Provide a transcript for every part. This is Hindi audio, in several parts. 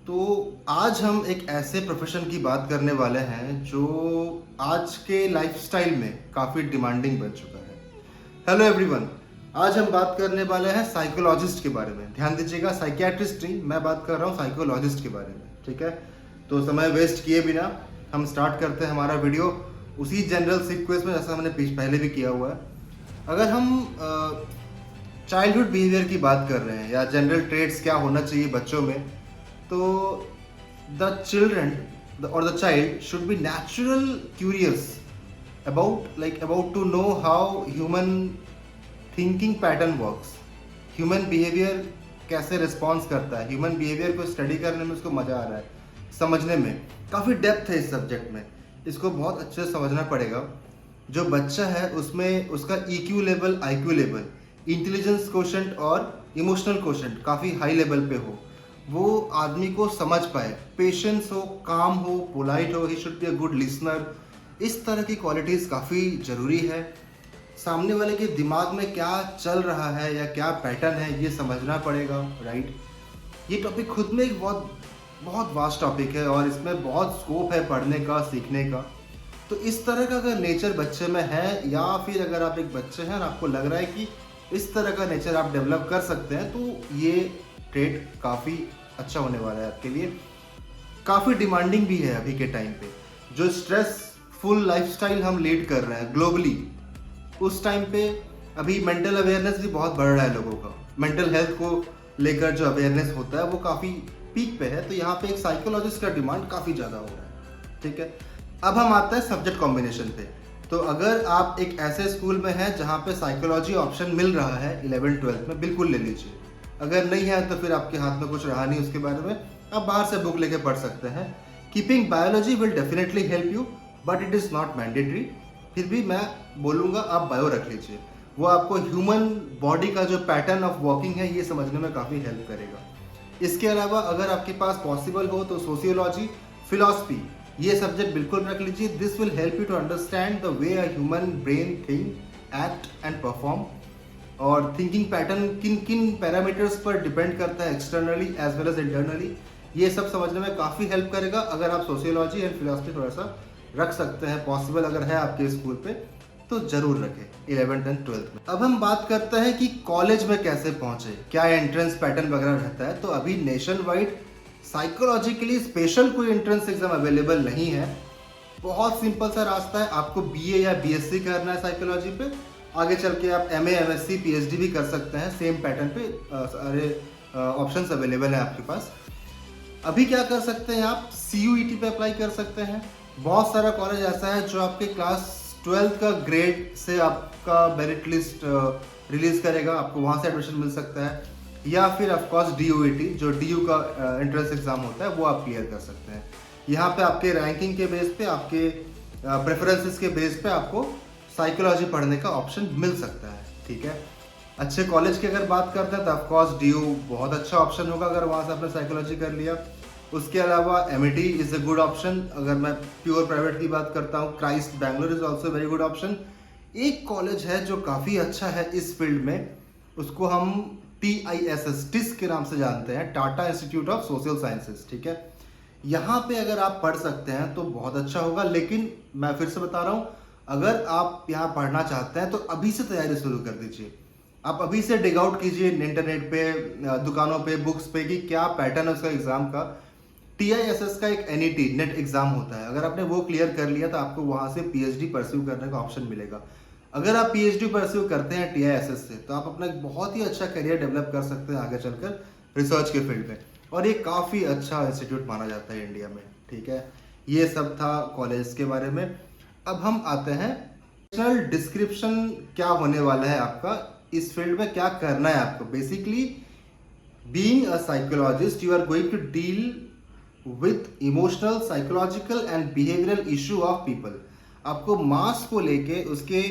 तो आज हम एक ऐसे प्रोफेशन की बात करने वाले हैं जो आज के लाइफस्टाइल में काफ़ी डिमांडिंग बन चुका है। हेलो एवरीवन, आज हम बात करने वाले हैं साइकोलॉजिस्ट के बारे में। ध्यान दीजिएगा, साइकियाट्रिस्ट नहीं, मैं बात कर रहा हूँ साइकोलॉजिस्ट के बारे में। ठीक है, तो समय वेस्ट किए बिना हम स्टार्ट करते हैं हमारा वीडियो उसी जनरल सीक्वेंस में जैसा हमने पहले भी किया हुआ है। अगर हम चाइल्डहुड बिहेवियर की बात कर रहे हैं या जनरल ट्रेड्स क्या होना चाहिए बच्चों में, तो द चिल्ड्रन और the child should be natural curious about to know how human thinking pattern works, human behaviour कैसे रिस्पॉन्स करता है। ह्यूमन बिहेवियर को स्टडी करने में उसको मज़ा आ रहा है, समझने में काफ़ी डेप्थ है इस सब्जेक्ट में, इसको बहुत अच्छे से समझना पड़ेगा। जो बच्चा है उसमें उसका EQ level, IQ level, intelligence quotient और इमोशनल कोशेंट काफ़ी हाई लेवल पे हो, वो आदमी को समझ पाए, पेशेंस हो, काम हो, पोलाइट हो, he should be a good listener. इस तरह की क्वालिटीज़ काफ़ी ज़रूरी है। सामने वाले के दिमाग में क्या चल रहा है या क्या पैटर्न है ये समझना पड़ेगा, राइट। ये टॉपिक खुद में एक बहुत बहुत वास्ट टॉपिक है और इसमें बहुत स्कोप है पढ़ने का, सीखने का। तो इस तरह का अगर नेचर बच्चे में है या फिर अगर आप एक बच्चे हैं और आपको लग रहा है कि इस तरह का नेचर आप डेवलप कर सकते हैं, तो ये ट्रेड काफ़ी अच्छा होने वाला है आपके लिए। काफ़ी डिमांडिंग भी है अभी के टाइम पे। जो स्ट्रेसफुल लाइफस्टाइल हम लीड कर रहे हैं ग्लोबली, उस टाइम पे अभी मेंटल अवेयरनेस भी बहुत बढ़ रहा है लोगों का। मेंटल हेल्थ को लेकर जो अवेयरनेस होता है वो काफ़ी पीक पे है, तो यहाँ पे एक साइकोलॉजिस्ट का डिमांड काफ़ी ज़्यादा हो रहा है। ठीक है, अब हम आते हैं सब्जेक्ट कॉम्बिनेशन पे। तो अगर आप एक ऐसे स्कूल में हैं जहाँ पे साइकोलॉजी ऑप्शन मिल रहा है 11th-12th में, बिल्कुल ले लीजिए। अगर नहीं है तो फिर आपके हाथ में कुछ रहा नहीं उसके बारे में, आप बाहर से बुक लेके पढ़ सकते हैं। Keeping biology will definitely help you, but it is not mandatory. फिर भी मैं बोलूँगा आप बायो रख लीजिए, वो आपको ह्यूमन बॉडी का जो पैटर्न ऑफ वॉकिंग है ये समझने में काफ़ी हेल्प करेगा। इसके अलावा अगर आपके पास पॉसिबल हो तो सोशियोलॉजी, फिलॉसफी, ये सब्जेक्ट बिल्कुल रख लीजिए। This will help you to understand the way a human brain think, act and perform, और थिंकिंग पैटर्न किन किन पैरामीटर्स पर डिपेंड करता है externally as well as internally, ये सब समझने में काफ़ी हेल्प करेगा। अगर आप सोशियोलॉजी एंड फिलॉसफी थोड़ा सा रख सकते हैं, पॉसिबल अगर है आपके स्कूल पे, तो जरूर रखें 11th एंड 12th में। अब हम बात करते हैं कि कॉलेज में कैसे पहुंचे, क्या एंट्रेंस पैटर्न वगैरह रहता है। तो अभी नेशन वाइड साइकोलॉजी के लिए स्पेशल कोई एंट्रेंस एग्जाम अवेलेबल नहीं है। बहुत सिंपल सा रास्ता है, आपको BA या BSc करना है साइकोलॉजी पे, आगे चल के आप MA, MSc, PhD भी कर सकते हैं। सेम पैटर्न पे सारे ऑप्शंस अवेलेबल हैं आपके पास। अभी क्या कर सकते हैं आप, CUET पे अप्लाई कर सकते हैं। बहुत सारा कॉलेज ऐसा है जो आपके क्लास 12th का ग्रेड से आपका मेरिट लिस्ट रिलीज करेगा, आपको वहाँ से एडमिशन मिल सकता है। या फिर ऑफकोर्स DUET, जो DU का एंट्रेंस एग्जाम होता है, वो आप क्लियर कर सकते हैं। यहाँ पे आपके रैंकिंग के बेस पे, आपके प्रेफरेंसेस के बेस पे आपको साइकोलॉजी पढ़ने का ऑप्शन मिल सकता है। ठीक है, अच्छे कॉलेज की अगर बात करते हैं तो ऑफकोर्स DU बहुत अच्छा ऑप्शन होगा अगर वहाँ से आपने साइकोलॉजी कर लिया। उसके अलावा MET is a good option. अगर मैं प्योर प्राइवेट की बात करता हूँ, Christ Bangalore is also very good option. एक कॉलेज है जो काफ़ी अच्छा है इस फील्ड में, उसको हम TISS के नाम से जानते हैं, Tata institute of social sciences. ठीक है, यहाँ पे अगर आप पढ़ सकते हैं तो बहुत अच्छा होगा। लेकिन मैं फिर से बता रहा हूँ, अगर आप यहाँ पढ़ना चाहते हैं तो अभी से तैयारी शुरू कर दीजिए। आप अभी से डिग आउट कीजिए इंटरनेट पे, दुकानों पे, बुक्स पे, कि क्या पैटर्न है उसका एग्जाम का। TISS का एक NET नेट एग्जाम होता है, अगर आपने वो क्लियर कर लिया तो आपको वहाँ से PhD परस्यू करने का ऑप्शन मिलेगा। अगर आप PhD परस्यू करते हैं TISS से, तो आप अपना एक बहुत ही अच्छा करियर डेवलप कर सकते हैं आगे चलकर रिसर्च के फील्ड में, और ये काफ़ी अच्छा इंस्टीट्यूट माना जाता है इंडिया में। ठीक है, ये सब था कॉलेज के बारे में। अब हम आते हैं प्रोफेशनल डिस्क्रिप्शन, क्या होने वाला है आपका इस फील्ड में, क्या करना है आपको। Basically being a psychologist you are going to deal with emotional, psychological and behavioural issue of people. आपको मास को लेके उसके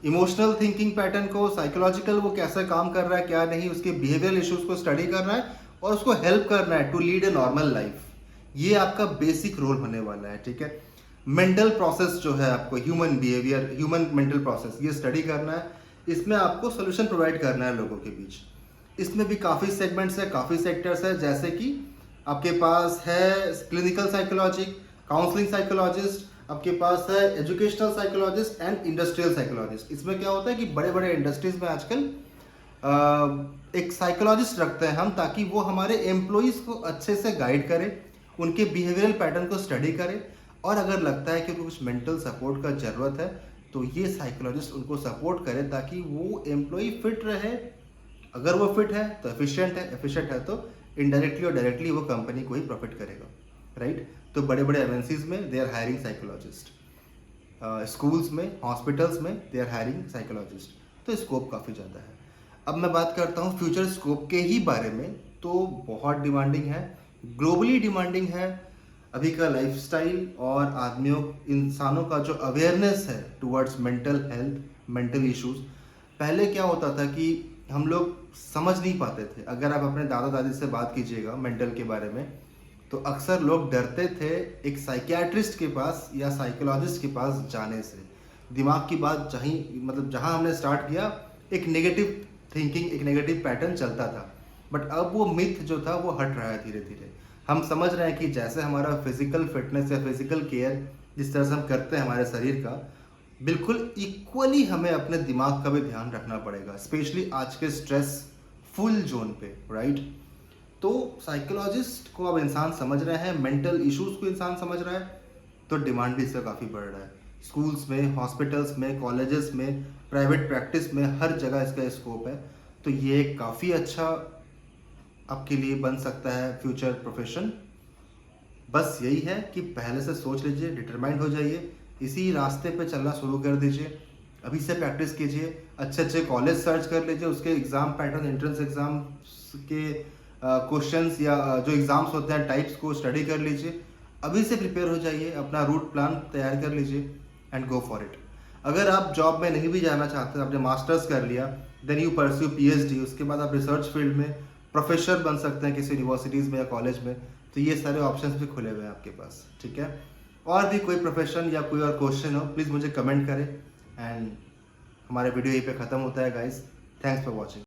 इमोशनल थिंकिंग पैटर्न को, साइकोलॉजिकल वो कैसा काम कर रहा है क्या नहीं, उसके बिहेवियरल इश्यूज को स्टडी करना है और उसको हेल्प करना है to lead a normal life. ये आपका बेसिक रोल होने वाला है। ठीक है, मेंटल प्रोसेस जो है आपको, human behaviour, human mental process, ये स्टडी करना है। इसमें आपको सोल्यूशन प्रोवाइड करना है लोगों के बीच। इसमें भी काफ़ी सेगमेंट्स है, काफ़ी सेक्टर्स है, जैसे कि आपके पास है क्लिनिकल साइकोलॉजी, काउंसलिंग साइकोलॉजिस्ट, आपके पास है educational psychologist and industrial psychologist. इसमें क्या होता है कि बड़े बड़े इंडस्ट्रीज में आजकल एक साइकोलॉजिस्ट रखते हैं हम, ताकि वो हमारे एम्प्लॉयज़ को अच्छे से गाइड करे, उनके बिहेवियरल पैटर्न को स्टडी करे, और अगर लगता है कि उनको कुछ मेंटल सपोर्ट का ज़रूरत है तो ये साइकोलॉजिस्ट उनको सपोर्ट करे ताकि वो एम्प्लॉय फिट रहे। अगर वो फिट है तो एफिशिएंट है तो इनडायरेक्टली और डायरेक्टली वो कंपनी को ही प्रॉफिट करेगा, राइट। तो बड़े बड़े एमएनसीज में they are hiring psychologist, schools में, हॉस्पिटल्स में दे आर हायरिंग साइकोलॉजिस्ट। तो स्कोप काफ़ी ज़्यादा है। अब मैं बात करता हूँ फ्यूचर स्कोप के ही बारे में, तो बहुत डिमांडिंग है, ग्लोबली डिमांडिंग है। अभी का लाइफस्टाइल और आदमियों, इंसानों का जो अवेयरनेस है towards mental health, mental issues, पहले क्या होता था कि हम लोग समझ नहीं पाते थे। अगर आप अपने दादा दादी से बात कीजिएगा मेंटल के बारे में, तो अक्सर लोग डरते थे एक साइकियाट्रिस्ट के पास या साइकोलॉजिस्ट के पास जाने से। दिमाग की बात जहाँ हमने स्टार्ट किया, एक नेगेटिव थिंकिंग, एक नेगेटिव पैटर्न चलता था। बट अब वो मिथ जो था वो हट रहा है धीरे धीरे। हम समझ रहे हैं कि जैसे हमारा फिजिकल फिटनेस या फिजिकल केयर जिस तरह से हम करते हैं हमारे शरीर का, बिल्कुल इक्वली हमें अपने दिमाग का भी ध्यान रखना पड़ेगा, स्पेशली आज के स्ट्रेस फुल जोन पे, राइट। तो साइकोलॉजिस्ट को अब इंसान समझ रहे हैं, मेंटल इश्यूज को इंसान समझ रहा है, तो डिमांड भी इसका काफ़ी बढ़ रहा है। स्कूल्स में, हॉस्पिटल्स में, कॉलेजेस में, प्राइवेट प्रैक्टिस में, हर जगह इसका स्कोप है। तो ये काफ़ी अच्छा आपके लिए बन सकता है फ्यूचर प्रोफेशन। बस यही है कि पहले से सोच लीजिए, डिटरमाइंड हो जाइए, इसी रास्ते पे चलना शुरू कर दीजिए। अभी से प्रैक्टिस कीजिए, अच्छे अच्छे कॉलेज सर्च कर लीजिए, उसके एग्ज़ाम पैटर्न, एंट्रेंस एग्ज़ाम के क्वेश्चंस या जो एग्ज़ाम्स होते हैं टाइप्स को स्टडी कर लीजिए। अभी से प्रिपेयर हो जाइए, अपना रूट प्लान तैयार कर लीजिए एंड गो फॉर इट। अगर आप जॉब में नहीं भी जाना चाहते, आपने मास्टर्स कर लिया, देन यू परस्यू पीएचडी, उसके बाद आप रिसर्च फील्ड में प्रोफेसर बन सकते हैं किसी यूनिवर्सिटीज़ में या कॉलेज में। तो ये सारे ऑप्शंस भी खुले हुए हैं आपके पास, ठीक है। और भी कोई प्रोफेशन या कोई और क्वेश्चन हो, प्लीज़ मुझे कमेंट करें। एंड हमारे वीडियो यहीं पे ख़त्म होता है गाइस। Thanks for watching.